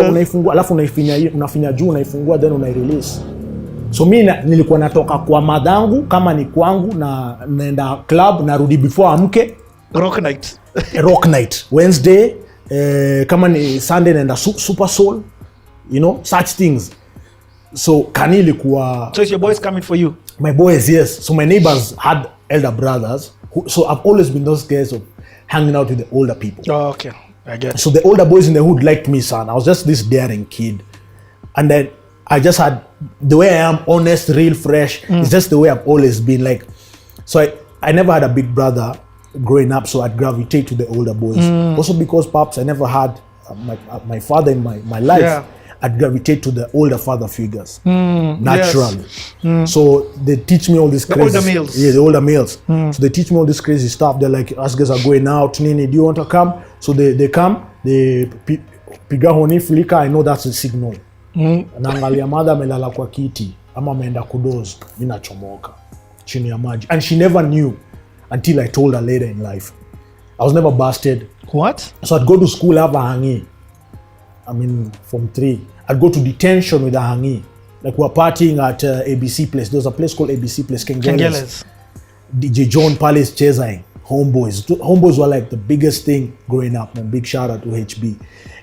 Unaifungua alafu unafinya juu, unaifungua then unairelease. So mimi nilikuwa natoka kwa madangu kama ni kwangu na naenda club narudi before amke. Rock night. Wednesday, kama ni Sunday naenda Super Soul. You know, such things. So kanili kuwa. So is your boys coming for you? My boys, yes. So my neighbors had elder brothers. So I've always been those guys of hanging out with the older people. Oh, okay. I get it. So the older boys in the hood liked me, son. I was just this daring kid. And then I just had the way I am, honest, real, fresh. It's just the way I've always been. Like, so I never had a big brother growing up, so I'd gravitate to the older boys. Also because perhaps I never had my father in my life. Yeah. I'd gravitate to the older father figures naturally. Yes. So they teach me all this crazy. The older males. Yeah, the older males. So they teach me all this crazy stuff. They're like, us guys are going out. Nini, do you want to come? So they come. They piga honi flika. I know that's a signal. Naangalia mother amelala kwa kiti ama ameenda kudoze, ninachomoka chini ya maji. And she never knew until I told her later in life. I was never busted. What? So I'd go to school, have a hangi. I mean, from 3. I'd go to detention with a hangi. Like we're partying at ABC Place. There was a place called ABC Place, Kengeles. DJ John Palace Chezai, Homeboys. Homeboys were like the biggest thing growing up, man. Big shout out to HB.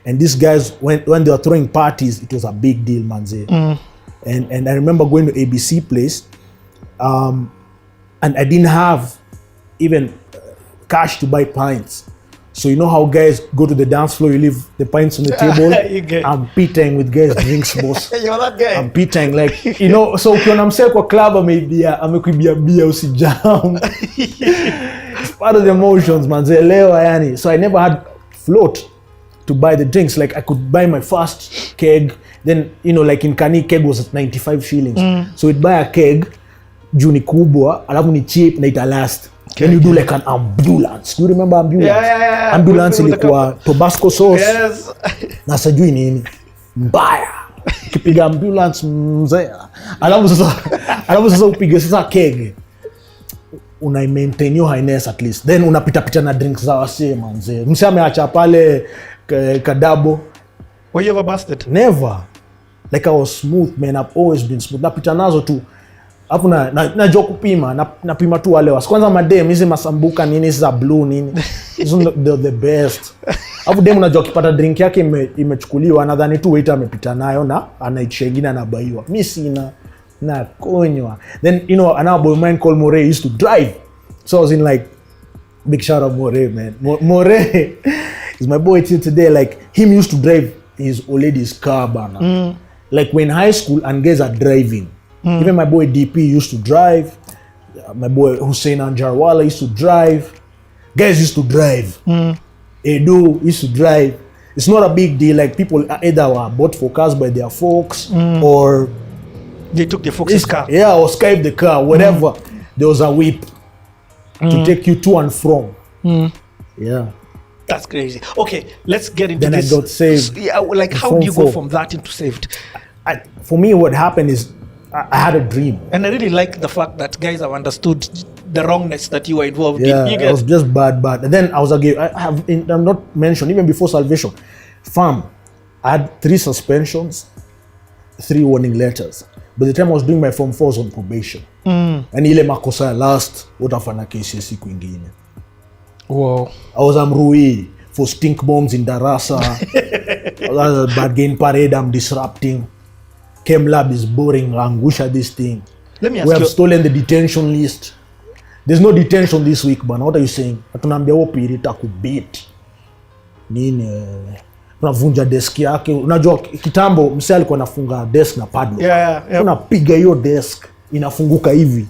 And these guys, when they were throwing parties, it was a big deal, manze. And I remember going to ABC Place, and I didn't have even cash to buy pints. So you know how guys go to the dance floor, you leave the pints on the table. I'm pitting with guys drinks, boss. You're that guy. I'm pitting like, you know, so ukiona msee kwa club amekuibia bia usijam. It's part of the emotions, man. Zelewa yani. So I never had float to buy the drinks. Like I could buy my first keg. Then, you know, like in Kani, keg was at 95 shillings. So we'd buy a keg, juu ni kubwa, alafu ni cheap na ita last. Then you do like an ambulance. Do you remember ambulance? Yeah. Ambulance ilikuwa Tabasco sauce. Yes. Na sajui nini. Mbaya. Kipiga ambulance mzee. Alafu sasa upige sasa keg. Una maintain your highness at least. Then unapita na drinks za wase manze. Mse ameacha pale kadabo. Were you ever busted? Never. Like I was smooth, man. I've always been smooth. Napita nazo tu. Hapo najua kupima, napima tu wale wasi. Kwanza madem, hizi masambuka nini, hizi za blue nini. Hizo the best. Hapo dem unajua kipata drink yake imechukuliwa, nadhani tu waiter amepita nayo na anaitisha ingine anabaiwa. Mimi sina na konywa. Then, you know, another boy mine called More used to drive. So I was in like, big shout out More, man. More is my boy till today. Like, him used to drive his old lady's car, bana. Like when high school and guys are driving. Even my boy DP used to drive. My boy Hussein Anjarwala used to drive. Guys used to drive. Edu used to drive. It's not a big deal. Like people either were bought for cars by their folks or they took the folks' car. Yeah, or Skype the car, whatever. There was a whip to take you to and from. Yeah. That's crazy. Okay, let's get into then this. Then I got saved. Yeah, like how do you go from that into saved? For me, what happened is I had a dream. And I really like the fact that guys have understood the wrongness that you were involved in. Yeah, it was just bad. And then I was again, I'm not mentioned, even before salvation. Fam, I had 3 suspensions, 3 warning letters. By the time I was doing my Form 4, I was on probation. And ile makosa ya last, utafanya KCSE kwingine. Wow. I was Amrui for stink bombs in Darasa. I was a bad game parade, I'm disrupting. Chem lab is boring, angusha this thing. Let me ask we have stolen the detention list. There's no detention this week, man. What are you saying? Atunambia wapi itakubit. Nini unavunja desk yake. Unajua kitambo msee alikuwa anafunga desk na padlock. Yeah. Unapiga hiyo desk inafunguka hivi.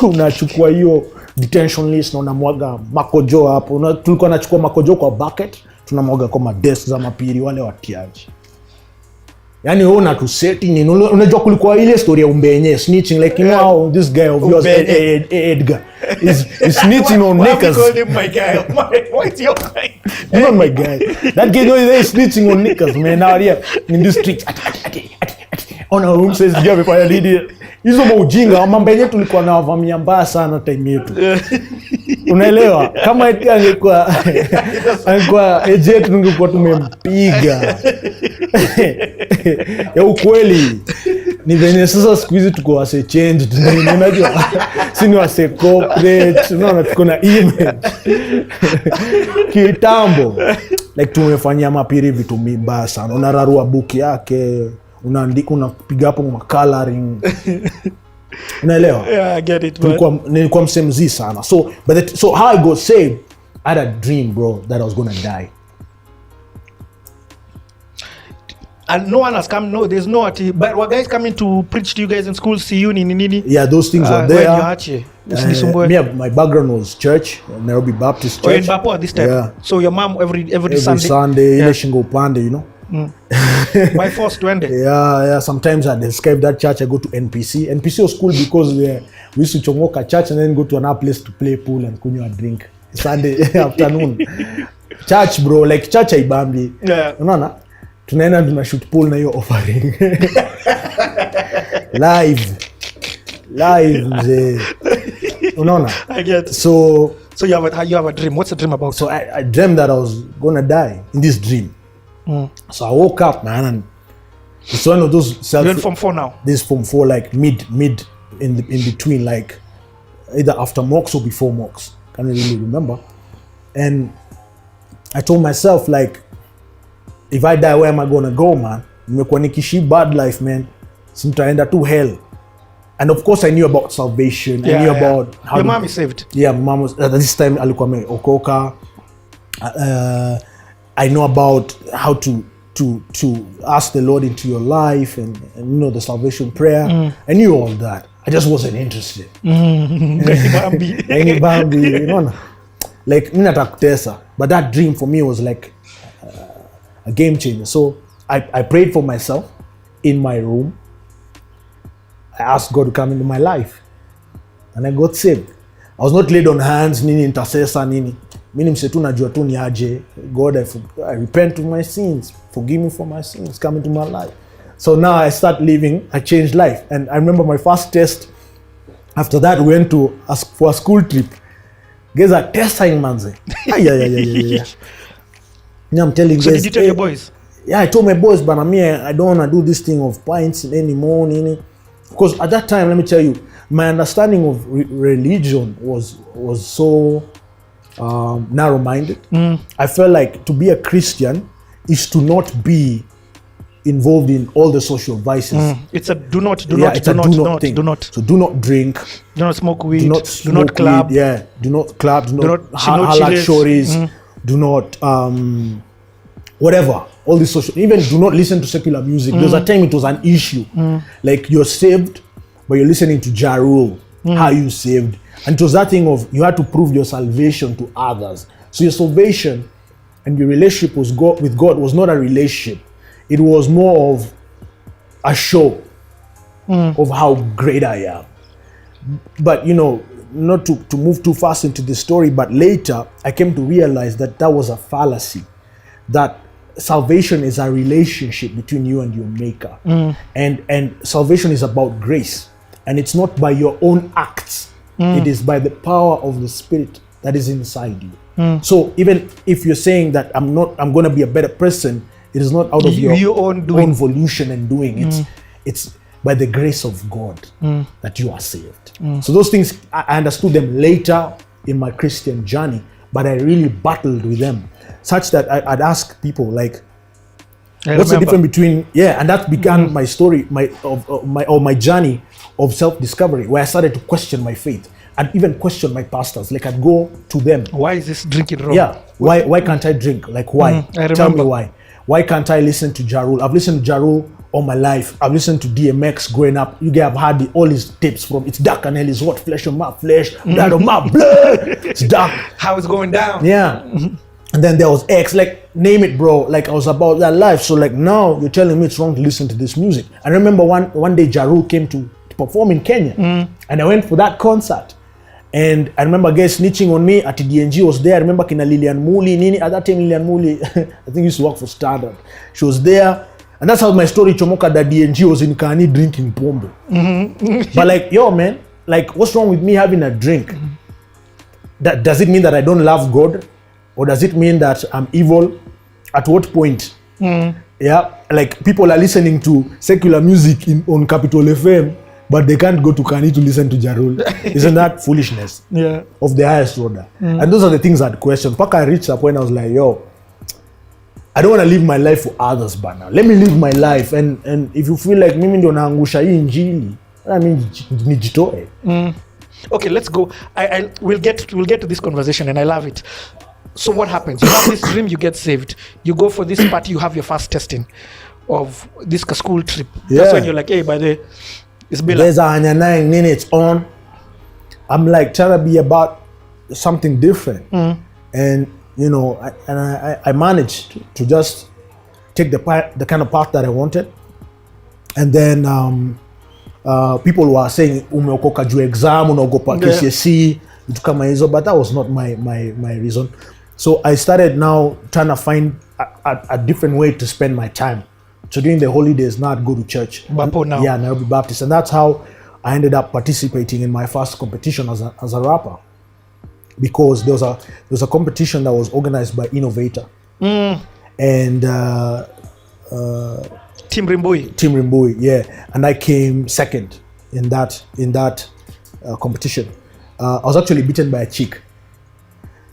Unachukua hiyo detention list na unamwaga makojo hapo. Tulikuwa tunachukua makojo kwa bucket, tunamwaga kwa desk za mapiri wale watiaji. Yani wewe unatuseti nini? Unajua kulikuwa ile story ya umbenye snitching, like you know how this guy of yours Edgar is snitching on niggas. Why call him my guy? What's your guy? Not my guy. That guy is snitching on niggas, man. Now here in the street. On our room says you before lead. Hizo maujinga mambo yenyewe tulikuwa na wavamia mbaya sana time yetu. Unaelewa? Kama angekuwa ejet tungekuwa tumempiga. Ya ukweli ni venye sasa siku hizi tuko wase change, unajua sini wase corporate, unaona tuko na image kitambo, like tumefanyia mapiri vitu mbaya sana. Unararua book yake, unaandika, unapiga hapo coloring. Unaelewa? Yeah, I get it. Nilikuwa msemzi sana. So how I got saved, I had a dream, bro, that I was gonna die. And no one has come. No, there's no. But were guys coming to preach to you guys in school? See you, nini? Yeah, those things were there. My background was church, Nairobi Baptist Church. Oh, in Bapo at this time. Yeah. So your mom every Sunday. Sunday, yeah. Shingo Pande, you know. By force to end it. Yeah. Sometimes I'd escape that church. I go to NPC. NPC was cool because we used to chomoka church and then go to another place to play pool and kunywa drink Sunday afternoon. Church, bro, like church haibambi. Yeah. Unaona? Tunaenda tunashoot pool na hiyo offering. Live mzee. Unaona? I get. So So you have a dream. What's the dream about? So I dreamed that I was gonna die in this dream. So I woke up, man, and it's one of those You're in Form 4 now. This Form 4, like mid in between, like either after mocks or before mocks. Can't really remember. And I told myself, like, if I die, where am I gonna go, man? Nimekuwa nikiishi bad life, man. Sintaenda to hell. And of course, I knew about salvation. I knew about how your mom is saved. Yeah, my mom was at this time alikuwa ameokoka. I know about how to ask the Lord into your life and you know the salvation prayer. I knew all that. I just wasn't interested. Any Bambi, you know, like ninataka. But that dream for me was like a game changer. So I prayed for myself in my room. I asked God to come into my life, and I got saved. I was not laid on hands, nini intercessor, nini. Mimi msetu najua tu ni aje. God, I repent of my sins. Forgive me for my sins. Come into my life. So now I start living. I changed life. And I remember my first test. After that, we went for a school trip. Guys are testing, manze. Yeah. Now I'm telling you. So did you tell your boys? Yeah, I told my boys, but I don't want to do this thing of pints anymore, nini. Because at that time, let me tell you, my understanding of religion was so narrow-minded. I felt like to be a Christian is to not be involved in all the social vices. It's a do not. So do not drink. Do not smoke weed. Do not club. Weed, yeah, do not club. Do not halak shories. Do not whatever. All these social. Even do not listen to secular music. There was a time it was an issue. Like you're saved, but you're listening to Ja Rule. How you saved? And it was that thing of you had to prove your salvation to others. So your salvation and your relationship with God was not a relationship. It was more of a show of how great I am. But you know, not to move too fast into the story, but later I came to realize that was a fallacy. That salvation is a relationship between you and your maker. And salvation is about grace. And it's not by your own acts. It is by the power of the Spirit that is inside you. So even if you're saying that I'm going to be a better person, it is not out of your own volition and doing. It's by the grace of God that you are saved. So those things, I understood them later in my Christian journey, but I really battled with them, such that I'd ask people like, what's the difference between, and that began my story, my journey of self-discovery, where I started to question my faith and even question my pastors. Like I'd go to them. Why is this drinking wrong? Yeah. Why can't I drink? Like why? Tell me why. Why can't I listen to Ja Rule? I've listened to Ja Rule all my life. I've listened to DMX growing up. You guys have heard all his tapes from It's Dark and Hell is Hot, Flesh on My Flesh, Blood on My Blood. It's dark. How it's going down. Yeah. And then there was X, like name it, bro. Like I was about that life. So like now you're telling me it's wrong to listen to this music. I remember one day Ja Rule came to perform in Kenya, and I went for that concert. And I remember guys snitching on me at DNG was there. I remember Kina Lilian Muli, Nini. At that time, Lilian Muli, I think used to work for Standard. She was there. And that's how my story chomoka that DNG was in Kani drinking pombe. But like, yo, man, like what's wrong with me having a drink? That does it mean that I don't love God? Or does it mean that I'm evil? At what point? Yeah, like people are listening to secular music on Capital FM, but they can't go to Kani to listen to Ja Rule. Isn't that foolishness? Yeah. Of the highest order. And those are the things I'd question. Paka I reached a point I was like, yo, I don't want to live my life for others, but now let me live my life. And if you feel like mimi ndo naangusha hii injili, I mean nijitoe. Okay, let's go. We'll get to this conversation, and I love it. So what happens? You have this dream, you get saved. You go for this party, you have your first testing of this school trip. That's when you're like, hey, by the way, it's been there's a 9 minutes on. I'm like trying to be about something different. And you know, I managed to just take the kind of path that I wanted. And then people were saying umeokoka juu exam, unaogopa KCSE, vitu kama hizo, but that was not my reason. So I started now trying to find a different way to spend my time. So during the holidays, now I'd go to church. Yeah, Nairobi Baptist. And that's how I ended up participating in my first competition as a rapper. because there was a competition that was organized by Innovator. And Team Rimbui. Yeah, and I came second in that competition. I was actually beaten by a chick.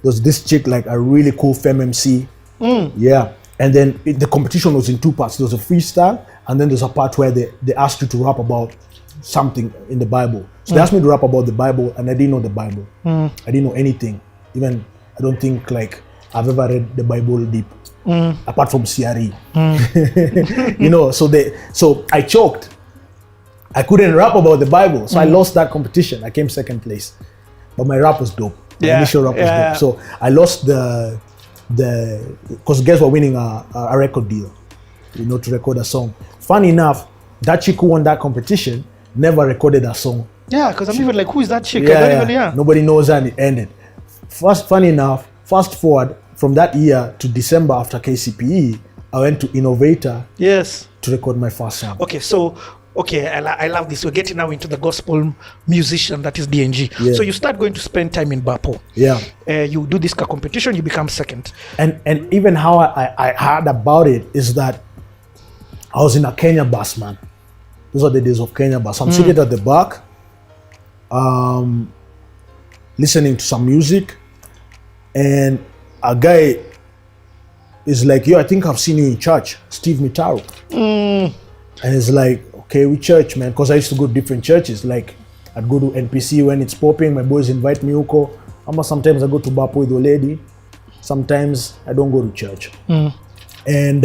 There was this chick, like a really cool femme MC. Yeah, and then the competition was in two parts. There was a freestyle, and then there's a part where they asked you to rap about something in the Bible. So they asked me to rap about the Bible, and I didn't know the Bible. I didn't know anything. Even I don't think like I've ever read the Bible deep, apart from CRE. You know, so I choked. I couldn't rap about the Bible, so I lost that competition. I came second place, but my rap was dope. The initial rap was dope. So I lost because guys were winning a record deal, you know, to record a song. Funny enough, that chick who won that competition never recorded a song. Yeah, because I'm even like, who is that chick? I don't even, Nobody knows, and it ended. Funny enough, fast forward from that year to December after KCPE, I went to Innovator. Yes. To record my first song. Okay, I love this. We're getting now into the gospel musician that is DNG. Yeah. So you start going to spend time in Bapo. Yeah. You do this competition, you become second. And even how I heard about it is that I was in a Kenya bus, man. Those are the days of Kenya bus. I'm sitting at the back, listening to some music, and a guy is like, yo, I think I've seen you in church, Steve Mitaro. And it's like, okay, which church, man? Because I used to go to different churches. Like, I'd go to NPC when it's popping. My boys invite me huko. Sometimes I go to Bapo with the lady. Sometimes I don't go to church. And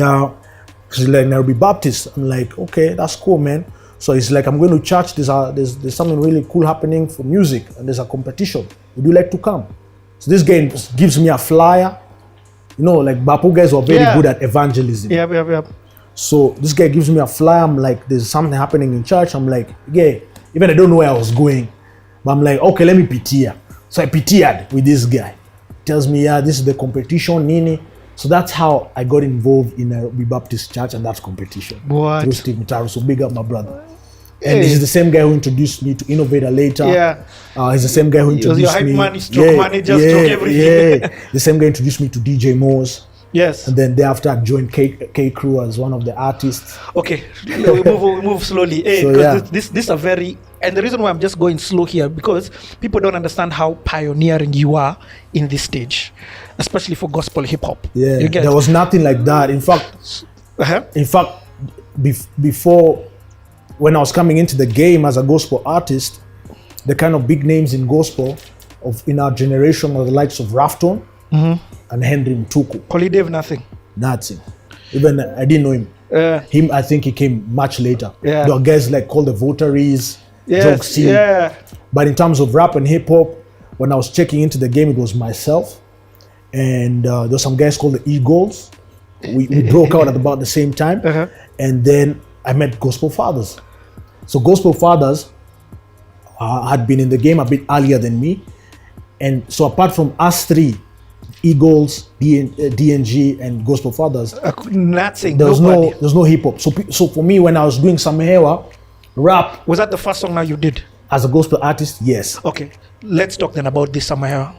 he's like, Nairobi Baptist. I'm like, okay, that's cool, man. So he's like, I'm going to church. There's something really cool happening for music, and there's a competition. Would you like to come? So this guy gives me a flyer. You know, like Bapo guys were very good at evangelism. Yeah. So this guy gives me a flyer. I'm like, there's something happening in church. I'm like, yeah, even I don't know where I was going. But I'm like, okay, let me PT. So I PT'd with this guy. Tells me, yeah, this is the competition, Nini. So that's how I got involved in a Baptist church and that competition. What? Through Steve Mitaro. So big up my brother. And he's the same guy who introduced me to Innovator later. Yeah. He's the same guy who introduced your hype me. man, stroke manager, stroke everything. Yeah. The same guy introduced me to DJ Moores. Yes. And then thereafter I joined K Crew as one of the artists. Okay, we move slowly. This are very, and the reason why I'm just going slow here, because people don't understand how pioneering you are in this stage, especially for gospel hip hop. Yeah, there was nothing like that. In fact, before, when I was coming into the game as a gospel artist, the kind of big names in gospel in our generation were the likes of Rafton and Henry Mtuku. Holy Dave, nothing. Even I didn't know him. Him, I think he came much later. Yeah. There are guys like called the Votaries, yes, But in terms of rap and hip hop, when I was checking into the game, it was myself. And there were some guys called the Eagles. We broke out at about the same time. And then I met Gospel Fathers. So Gospel Fathers had been in the game a bit earlier than me. And so apart from us three, Eagles, DNG, and Gospel Fathers, nothing. There's no hip hop. So for me, when I was doing Samehewa, rap. Was that the first song now you did? As a gospel artist, yes. Okay, let's talk then about this Samehewa.